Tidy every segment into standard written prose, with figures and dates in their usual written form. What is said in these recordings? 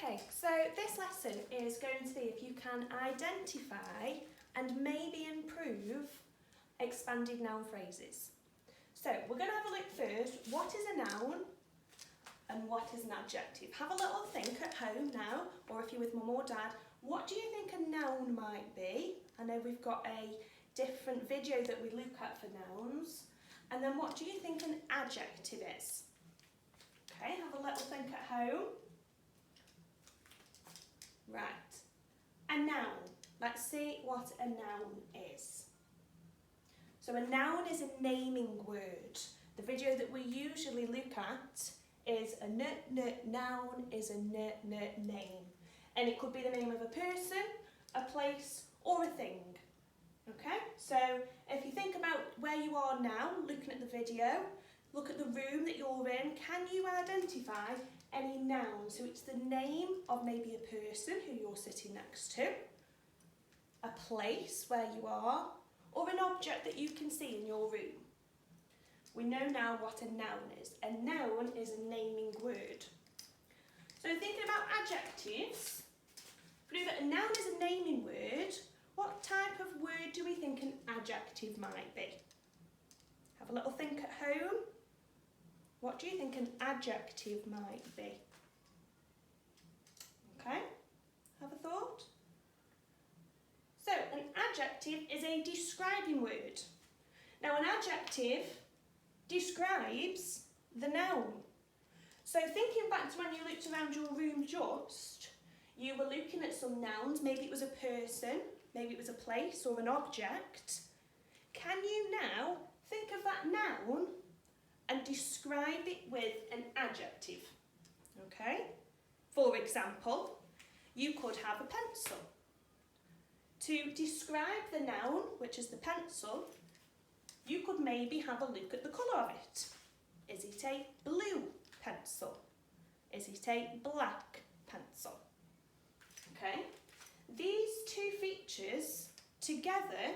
Okay, so this lesson is going to be if you can identify and maybe improve expanded noun phrases. So we're going to have a look first, what is a noun and what is an adjective? Have a little think at home now, or if you're with mum or dad, what do you think a noun might be? I know we've got a different video that we look at for nouns. And then what do you think an adjective is? Okay, have a little think at home. Right, a noun. Let's see what a noun is. So a noun is a naming word. The video that we usually look at is a noun is a name. And it could be the name of a person, a place or a thing. Okay, so if you think about where you are now, looking at the video, look at the room that you're in, can you identify any noun? So it's the name of maybe a person who you're sitting next to, a place where you are, or an object that you can see in your room. We know now what a noun is. A noun is a naming word. So thinking about adjectives, prove that a noun is a naming word, what type of word do we think an adjective might be? Have a little think at home. What do you think an adjective might be? Okay, have a thought. So an adjective is a describing word. Now an adjective describes the noun. So thinking back to when you looked around your room just, you were looking at some nouns, maybe it was a person, maybe it was a place or an object. Can you now think of that noun and describe it with an adjective? Okay, for example, you could have a pencil. To describe the noun, which is the pencil, you could maybe have a look at the colour of it. Is it a blue pencil? Is it a black pencil? Okay, these two features together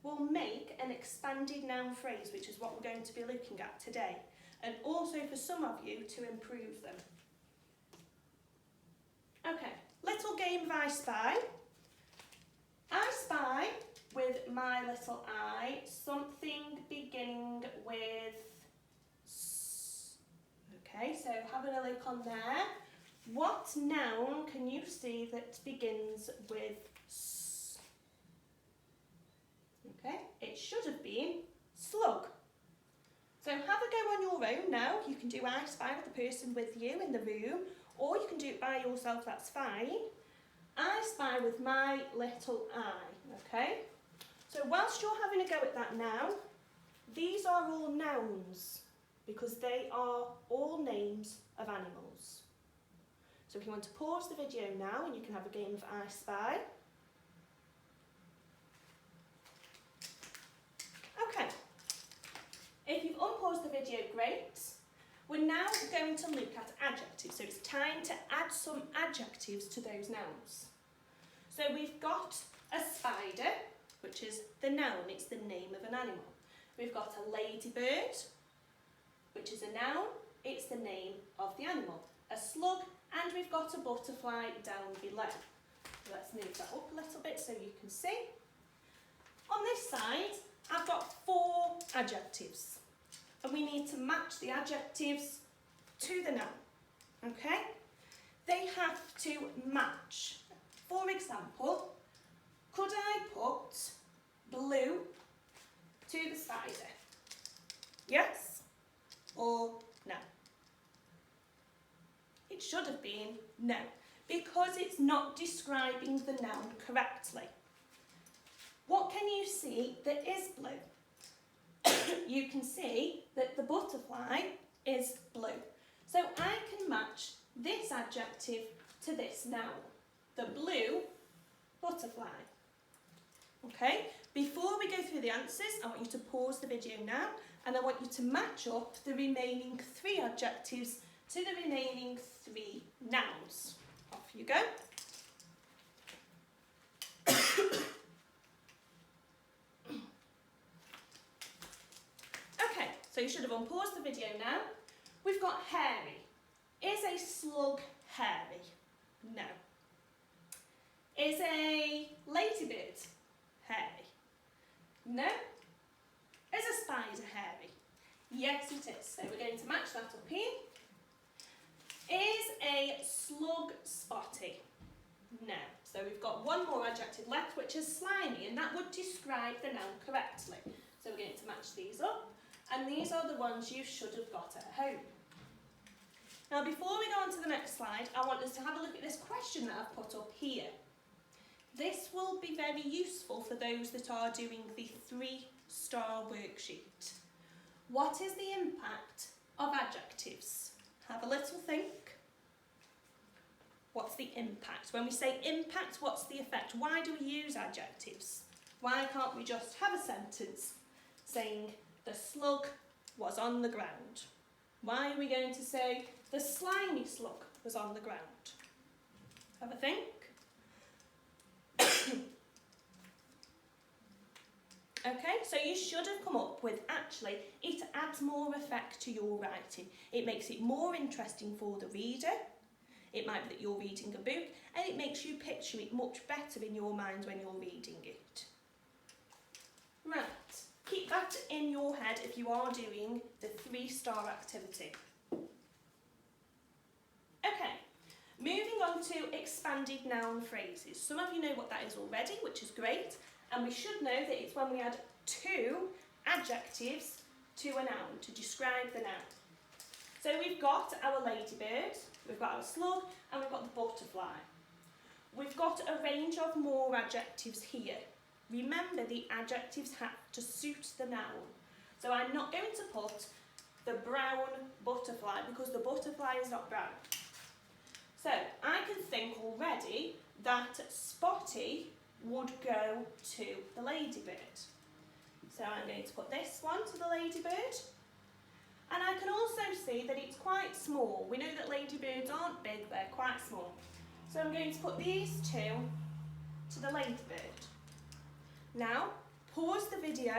will make an expanded noun phrase, which is what we're going to be looking at today, and also for some of you to improve them. Okay, little game of I Spy. I spy with my little eye something beginning with S. Okay, so having a look on there. What noun can you see that begins with S? Okay, it should have been slug. So have a go on your own now. You can do I Spy with the person with you in the room, or you can do it by yourself, that's fine. I spy with my little eye, okay? So whilst you're having a go at that now, these are all nouns because they are all names of animals. So if you want to pause the video now and you can have a game of I Spy. Okay, if you've unpaused the video, great. We're now going to look at adjectives, so it's time to add some adjectives to those nouns. So we've got a spider, which is the noun, it's the name of an animal. We've got a ladybird, which is a noun, it's the name of the animal. A slug, and we've got a butterfly down below. Let's move that up a little bit so you can see. On this side, I've got 4 adjectives. And we need to match the adjectives to the noun, okay? They have to match. For example, could I put blue to the spider? Yes or no? It should have been no, because it's not describing the noun correctly. What can you see that is blue? You can see that the butterfly is blue. So I can match this adjective to this noun, the blue butterfly. Okay, before we go through the answers, I want you to pause the video now and I want you to match up the remaining 3 adjectives to the remaining 3 nouns. Off you go. So you should have unpaused the video now. We've got hairy. Is a slug hairy? No. Is a ladybird hairy? No. Is a spider hairy? Yes, it is. So we're going to match that up here. Is a slug spotty? No. So we've got one more adjective left, which is slimy, and that would describe the noun correctly. So we're going to match these up, and these are the ones you should have got at home. Now, before we go on to the next slide, I want us to have a look at this question that I've put up here. This will be very useful for those that are doing the 3-star worksheet. What is the impact of adjectives? Have a little think. What's the impact? When we say impact, what's the effect? Why do we use adjectives? Why can't we just have a sentence saying the slug was on the ground? Why are we going to say the slimy slug was on the ground? Have a think. Okay, so you should have come up with, actually, it adds more effect to your writing. It makes it more interesting for the reader. It might be that you're reading a book, and it makes you picture it much better in your mind when you're reading it. Right, keep that in your head if you are doing the 3-star activity. Okay, moving on to expanded noun phrases. Some of you know what that is already, which is great, and we should know that it's when we add 2 adjectives to a noun to describe the noun. So we've got our ladybird, we've got our slug, and we've got the butterfly. We've got a range of more adjectives here. Remember, the adjectives have to suit the noun. So I'm not going to put the brown butterfly because the butterfly is not brown. So I can think already that spotty would go to the ladybird. So I'm going to put this one to the ladybird. And I can also see that it's quite small. We know that ladybirds aren't big, they're quite small. So I'm going to put these 2 to the ladybird. Now, pause the video,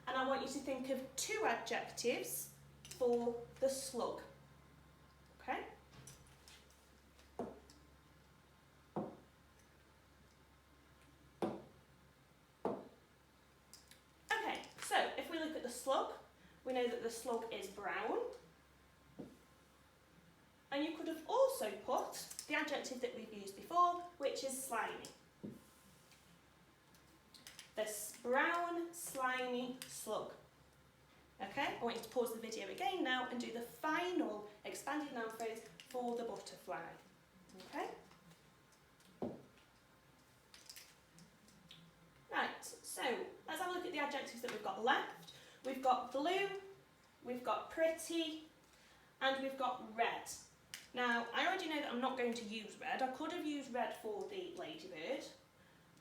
and I want you to think of 2 adjectives for the slug. Okay? Okay, so if we look at the slug, we know that the slug is brown. And you could have also put the adjective that we've used before, which is slimy. This brown, slimy slug. Okay, I want you to pause the video again now and do the final expanded noun phrase for the butterfly. Okay? Right, so let's have a look at the adjectives that we've got left. We've got blue, we've got pretty, and we've got red. Now, I already know that I'm not going to use red. I could have used red for the ladybird,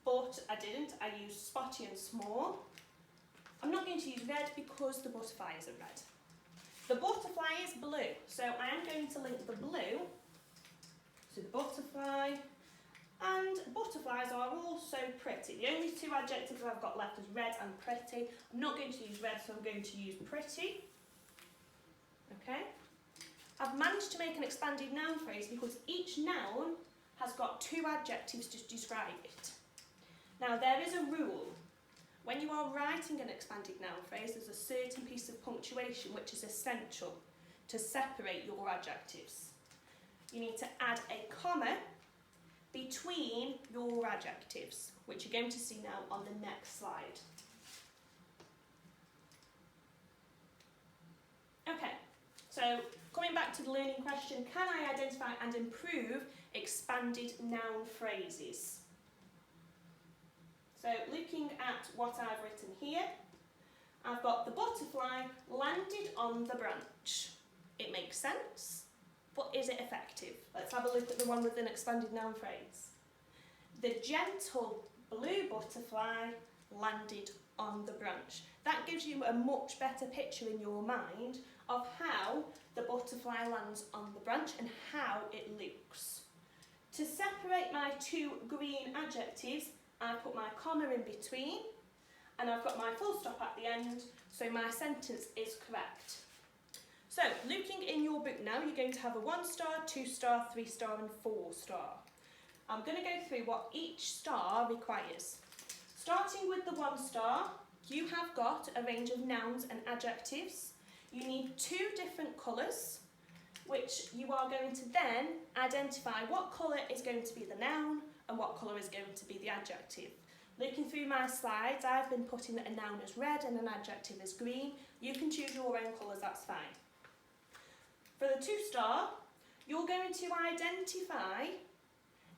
but I didn't. I used spotty and small. I'm not going to use red because the butterfly isn't red. The butterfly is blue, so I am going to link the blue to the butterfly, and butterflies are also pretty. The only 2 adjectives I've got left is red and pretty. I'm not going to use red, so I'm going to use pretty. Okay? I've managed to make an expanded noun phrase because each noun has got 2 adjectives to describe it. Now, there is a rule. When you are writing an expanded noun phrase, there's a certain piece of punctuation which is essential to separate your adjectives. You need to add a comma between your adjectives, which you're going to see now on the next slide. Okay, so coming back to the learning question, can I identify and improve expanded noun phrases? So looking at what I've written here, I've got the butterfly landed on the branch. It makes sense, but is it effective? Let's have a look at the one with an expanded noun phrase. The gentle blue butterfly landed on the branch. That gives you a much better picture in your mind of how the butterfly lands on the branch and how it looks. To separate my 2 green adjectives, I put my comma in between, and I've got my full stop at the end, so my sentence is correct. So, looking in your book now, you're going to have a 1 star, 2 star, 3 star and 4 star. I'm going to go through what each star requires. Starting with the 1 star, you have got a range of nouns and adjectives. You need 2 different colours, which you are going to then identify what colour is going to be the noun and what colour is going to be the adjective. Looking through my slides, I've been putting that a noun is red and an adjective is green. You can choose your own colours, that's fine. For the 2 star, you're going to identify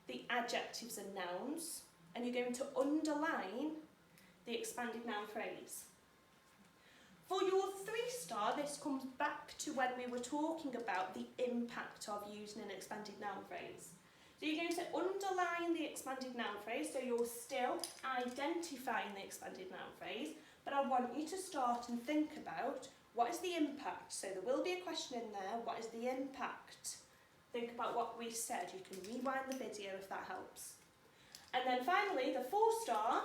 the adjectives and nouns, and you're going to underline the expanded noun phrase. For your 3 star, this comes back to when we were talking about the impact of using an expanded noun phrase. So you're going to underline the expanded noun phrase, so you're still identifying the expanded noun phrase, but I want you to start and think about what is the impact. So there will be a question in there, what is the impact? Think about what we said. You can rewind the video if that helps. And then finally, the 4 star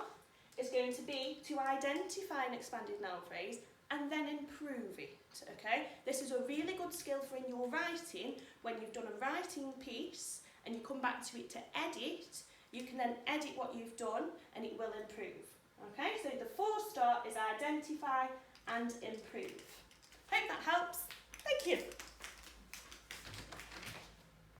is going to be to identify an expanded noun phrase and then improve it, okay? This is a really good skill for in your writing. When you've done a writing piece and you come back to it to edit, you can then edit what you've done and it will improve, okay? So the 4 star is identify and improve. Hope that helps. Thank you.